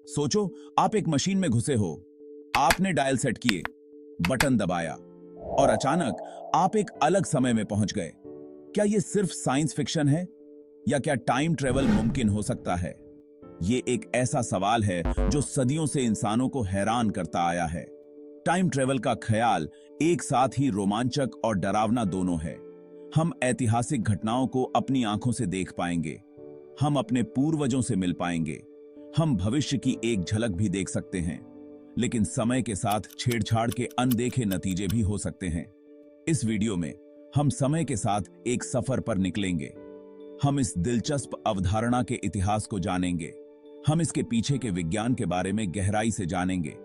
सोचो, आप एक मशीन में घुसे हो। आपने डायल सेट किए, बटन दबाया और अचानक आप एक अलग समय में पहुंच गए। क्या यह सिर्फ साइंस फिक्शन है या क्या टाइम ट्रेवल मुमकिन हो सकता है? ये एक ऐसा सवाल है जो सदियों से इंसानों को हैरान करता आया है। टाइम ट्रेवल का ख्याल एक साथ ही रोमांचक और डरावना दोनों है। हम ऐतिहासिक घटनाओं को अपनी आंखों से देख पाएंगे, हम अपने पूर्वजों से मिल पाएंगे, हम भविष्य की एक झलक भी देख सकते हैं, लेकिन समय के साथ छेड़छाड़ के अनदेखे नतीजे भी हो सकते हैं। इस वीडियो में हम समय के साथ एक सफर पर निकलेंगे। हम इस दिलचस्प अवधारणा के इतिहास को जानेंगे, हम इसके पीछे के विज्ञान के बारे में गहराई से जानेंगे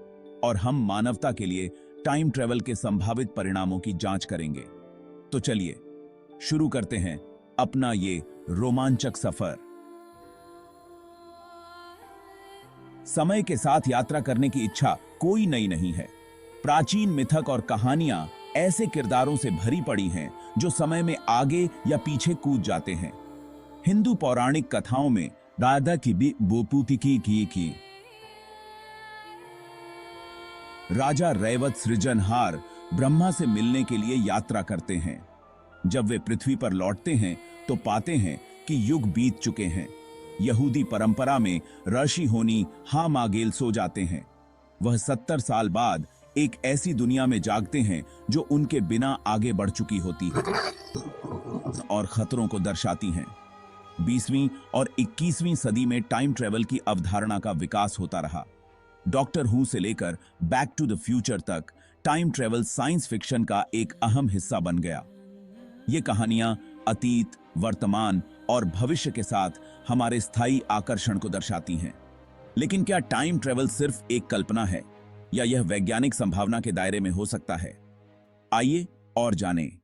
और हम मानवता के लिए टाइम ट्रेवल के संभावित परिणामों की जांच करेंगे। तो चलिए शुरू करते हैं अपना ये रोमांचक सफर। समय के साथ यात्रा करने की इच्छा कोई नई नहीं है। प्राचीन मिथक और कहानियां ऐसे किरदारों से भरी पड़ी हैं जो समय में आगे या पीछे कूद जाते हैं। हिंदू पौराणिक कथाओं में राधा की भी बोपूती की राजा रैवत सृजनहार ब्रह्मा से मिलने के लिए यात्रा करते हैं। जब वे पृथ्वी पर लौटते हैं तो पाते हैं कि युग बीत चुके हैं। यहूदी परंपरा में ऋषि होनी हामागेल सो जाते हैं। वह 70 साल बाद एक ऐसी दुनिया में जागते हैं जो उनके बिना आगे बढ़ चुकी होती है और खतरों को दर्शाती हैं। 20वीं और 21वीं सदी में टाइम ट्रेवल की अवधारणा का विकास होता रहा। डॉक्टर हू से लेकर बैक टू द फ्यूचर तक टाइम ट्रेवल साइंस फिक्शन का एक अहम हिस्सा बन गया। ये कहानियां अतीत, वर्तमान और भविष्य के साथ हमारे स्थायी आकर्षण को दर्शाती हैं। लेकिन क्या टाइम ट्रेवल सिर्फ एक कल्पना है या यह वैज्ञानिक संभावना के दायरे में हो सकता है? आइए और जानें।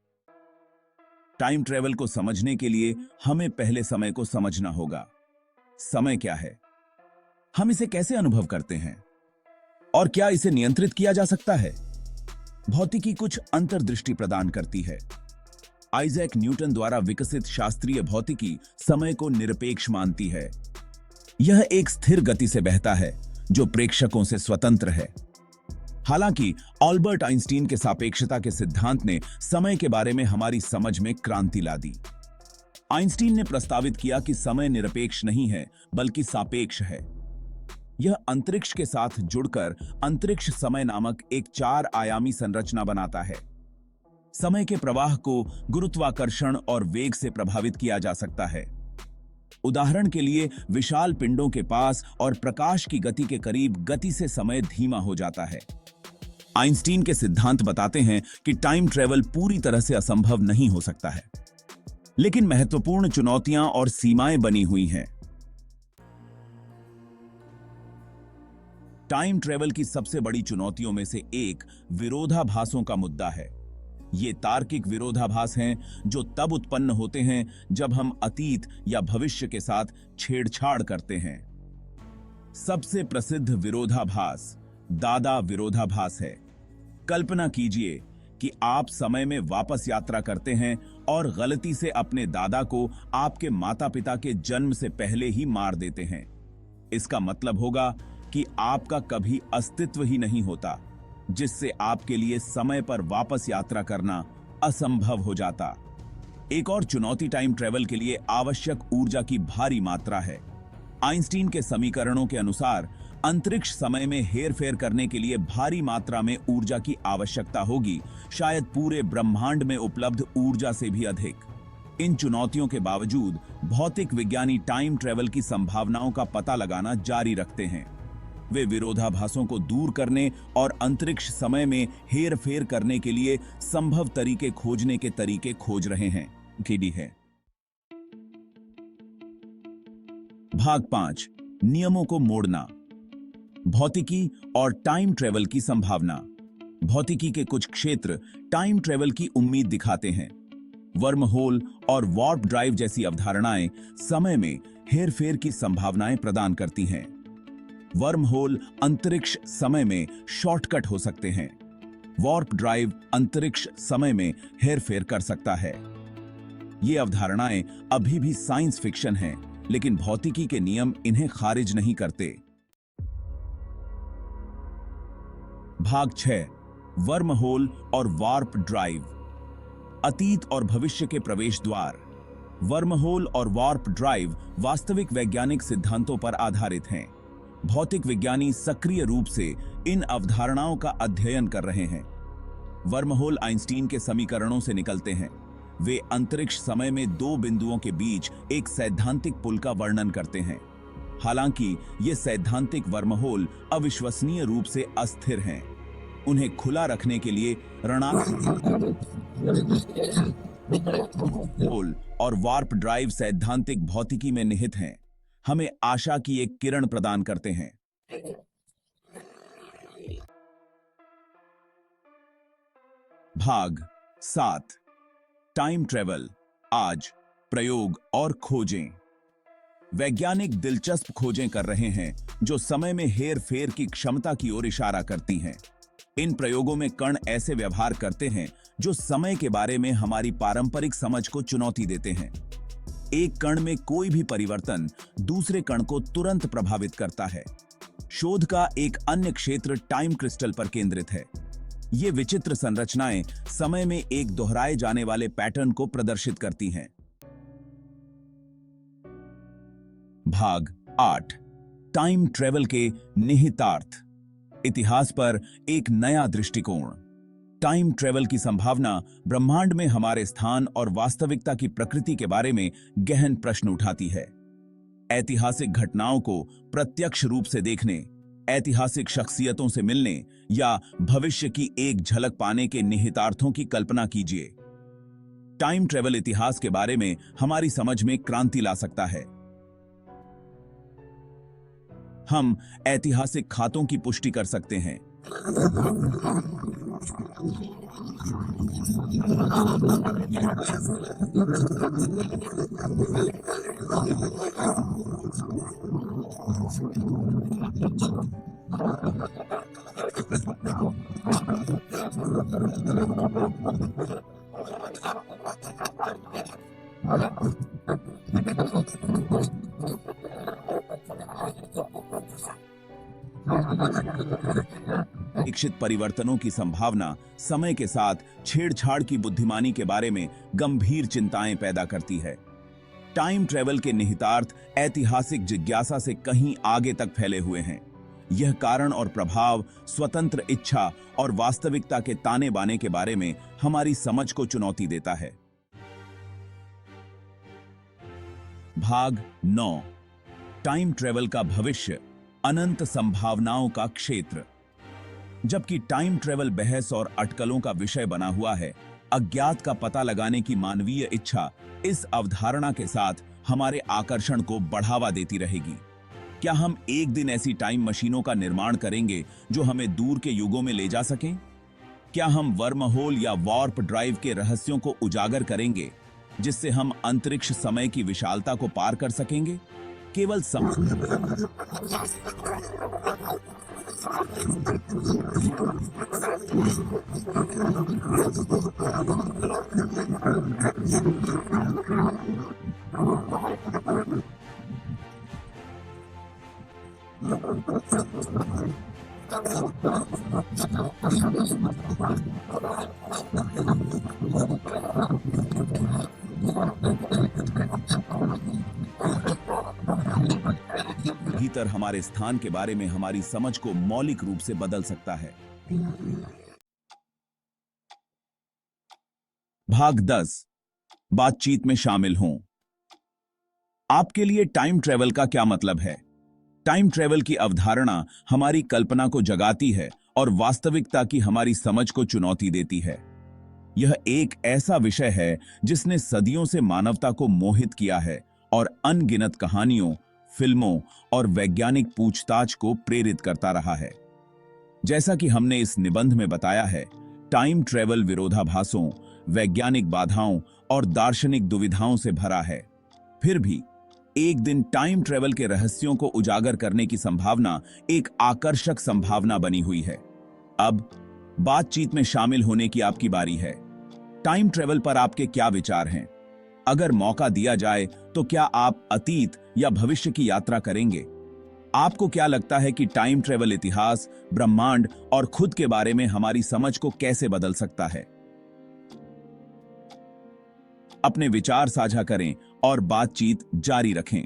टाइम ट्रेवल को समझने के लिए हमें पहले समय को समझना होगा। समय क्या है? हम इसे कैसे अनुभव करते हैं? और क्या इसे नियंत्रित किया जा सकता है? भौतिकी कुछ अंतर्दृष्टि प्रदान करती है। आइजैक न्यूटन द्वारा विकसित शास्त्रीय भौतिकी समय को निरपेक्ष मानती है। यह एक स्थिर गति से बहता है जो प्रेक्षकों से स्वतंत्र है। हालांकि अल्बर्ट आइंस्टीन के सापेक्षता के सिद्धांत ने समय के बारे में हमारी समझ में क्रांति ला दी। आइंस्टीन ने प्रस्तावित किया कि समय निरपेक्ष नहीं है बल्कि सापेक्ष है। यह अंतरिक्ष के साथ जुड़कर अंतरिक्ष समय नामक एक 4 आयामी संरचना बनाता है। समय के प्रवाह को गुरुत्वाकर्षण और वेग से प्रभावित किया जा सकता है। उदाहरण के लिए विशाल पिंडों के पास और प्रकाश की गति के करीब गति से समय धीमा हो जाता है। आइंस्टीन के सिद्धांत बताते हैं कि टाइम ट्रेवल पूरी तरह से असंभव नहीं हो सकता है, लेकिन महत्वपूर्ण चुनौतियां और सीमाएं बनी हुई हैं। टाइम ट्रेवल की सबसे बड़ी चुनौतियों में से एक विरोधाभासों का मुद्दा है। ये तार्किक विरोधाभास हैं जो तब उत्पन्न होते हैं जब हम अतीत या भविष्य के साथ छेड़छाड़ करते हैं। सबसे प्रसिद्ध विरोधाभास दादा विरोधाभास है। कल्पना कीजिए कि आप समय में वापस यात्रा करते हैं और गलती से अपने दादा को आपके माता-पिता के जन्म से पहले ही मार देते हैं। इसका मतलब होगा कि आपका कभी अस्तित्व ही नहीं होता, जिससे आपके लिए समय पर वापस यात्रा करना असंभव हो जाता। एक और चुनौती टाइम ट्रेवल के लिए आवश्यक ऊर्जा की भारी मात्रा है। आइंस्टीन के समीकरणों के अनुसार अंतरिक्ष समय में हेरफेर करने के लिए भारी मात्रा में ऊर्जा की आवश्यकता होगी, शायद पूरे ब्रह्मांड में उपलब्ध ऊर्जा से भी अधिक। इन चुनौतियों के बावजूद भौतिक विज्ञानी टाइम ट्रेवल की संभावनाओं का पता लगाना जारी रखते हैं। वे विरोधाभासों को दूर करने और अंतरिक्ष समय में हेरफेर करने के लिए संभव तरीके खोजने के तरीके खोज रहे हैं। भाग 5, नियमों को मोड़ना। भौतिकी और टाइम ट्रेवल की संभावना। भौतिकी के कुछ क्षेत्र टाइम ट्रेवल की उम्मीद दिखाते हैं। वर्म होल और वार्प ड्राइव जैसी अवधारणाएं समय में हेरफेर की संभावनाएं प्रदान करती हैं। वर्म होल अंतरिक्ष समय में शॉर्टकट हो सकते हैं। वार्प ड्राइव अंतरिक्ष समय में हेरफेर कर सकता है। ये अवधारणाएं अभी भी साइंस फिक्शन हैं, लेकिन भौतिकी के नियम इन्हें खारिज नहीं करते। भाग 6 वर्म होल और वार्प ड्राइव। अतीत और भविष्य के प्रवेश द्वार। वर्म होल और वार्प ड्राइव वास्तविक वैज्ञानिक सिद्धांतों पर आधारित हैं। भौतिक विज्ञानी सक्रिय रूप से इन अवधारणाओं का अध्ययन कर रहे हैं। वर्म होल आइंस्टीन के समीकरणों से निकलते हैं। वे अंतरिक्ष समय में दो बिंदुओं के बीच एक सैद्धांतिक पुल का वर्णन करते हैं। हालांकि ये सैद्धांतिक वर्महोल अविश्वसनीय रूप से अस्थिर हैं। उन्हें खुला रखने के लिए होल और वार्प ड्राइव सैद्धांतिक भौतिकी में निहित हैं। हमें आशा की एक किरण प्रदान करते हैं। भाग 7 टाइम ट्रेवल। आज प्रयोग और खोजें। वैज्ञानिक दिलचस्प खोजें कर रहे हैं जो समय में हेर फेर की क्षमता की ओर इशारा करती हैं। इन प्रयोगों में कण ऐसे व्यवहार करते हैं जो समय के बारे में हमारी पारंपरिक समझ को चुनौती देते हैं। एक कण में कोई भी परिवर्तन दूसरे कण को तुरंत प्रभावित करता है। शोध का एक अन्य क्षेत्र टाइम क्रिस्टल पर केंद्रित है। ये विचित्र संरचनाएं समय में एक दोहराए जाने वाले पैटर्न को प्रदर्शित करती हैं। भाग 8 टाइम ट्रेवल के निहितार्थ। इतिहास पर एक नया दृष्टिकोण। टाइम ट्रेवल की संभावना ब्रह्मांड में हमारे स्थान और वास्तविकता की प्रकृति के बारे में गहन प्रश्न उठाती है। ऐतिहासिक घटनाओं को प्रत्यक्ष रूप से देखने, ऐतिहासिक शख्सियतों से मिलने या भविष्य की एक झलक पाने के निहितार्थों की कल्पना कीजिए। टाइम ट्रेवल इतिहास के बारे में हमारी समझ में क्रांति ला सकता है। हम ऐतिहासिक खातों की पुष्टि कर सकते हैं। इच्छित परिवर्तनों की संभावना समय के साथ छेड़छाड़ की बुद्धिमानी के बारे में गंभीर चिंताएं पैदा करती है। टाइम ट्रेवल के निहितार्थ ऐतिहासिक जिज्ञासा से कहीं आगे तक फैले हुए हैं। यह कारण और प्रभाव, स्वतंत्र इच्छा और वास्तविकता के ताने बाने के बारे में हमारी समझ को चुनौती देता है। भाग 9 टाइम ट्रेवल का भविष्य, अनंत संभावनाओं का क्षेत्र। जबकि टाइम ट्रेवल बहस और अटकलों का विषय बना हुआ है, अज्ञात का पता लगाने की मानवीय इच्छा इस अवधारणा के साथ हमारे आकर्षण को बढ़ावा देती रहेगी। क्या हम एक दिन ऐसी टाइम मशीनों का निर्माण करेंगे जो हमें दूर के युगों में ले जा सकें? क्या हम वर्महोल या वार्प ड्राइव के रहस्यों को उजागर करेंगे जिससे हम अंतरिक्ष समय की विशालता को पार कर सकेंगे? केवल भीतर हमारे स्थान के बारे में हमारी समझ को मौलिक रूप से बदल सकता है। भाग 10 बातचीत में शामिल हों। आपके लिए टाइम ट्रेवल का क्या मतलब है? टाइम ट्रेवल की अवधारणा हमारी कल्पना को जगाती है और वास्तविकता की हमारी समझ को चुनौती देती है। यह एक ऐसा विषय है जिसने सदियों से मानवता को मोहित किया है और अनगिनत कहानियों, फिल्मों और वैज्ञानिक पूछताछ को प्रेरित करता रहा है। जैसा कि हमने इस निबंध में बताया है, टाइम ट्रेवल विरोधाभासों, वैज्ञानिक बाधाओं और दार्शनिक दुविधाओं से भरा है। फिर भी एक दिन टाइम ट्रेवल के रहस्यों को उजागर करने की संभावना एक आकर्षक संभावना बनी हुई है। अब बातचीत में शामिल होने की आपकी बारी है। टाइम ट्रेवल पर आपके क्या विचार हैं? अगर मौका दिया जाए तो क्या आप अतीत या भविष्य की यात्रा करेंगे? आपको क्या लगता है कि टाइम ट्रेवल इतिहास, ब्रह्मांड और खुद के बारे में हमारी समझ को कैसे बदल सकता है? अपने विचार साझा करें और बातचीत जारी रखें।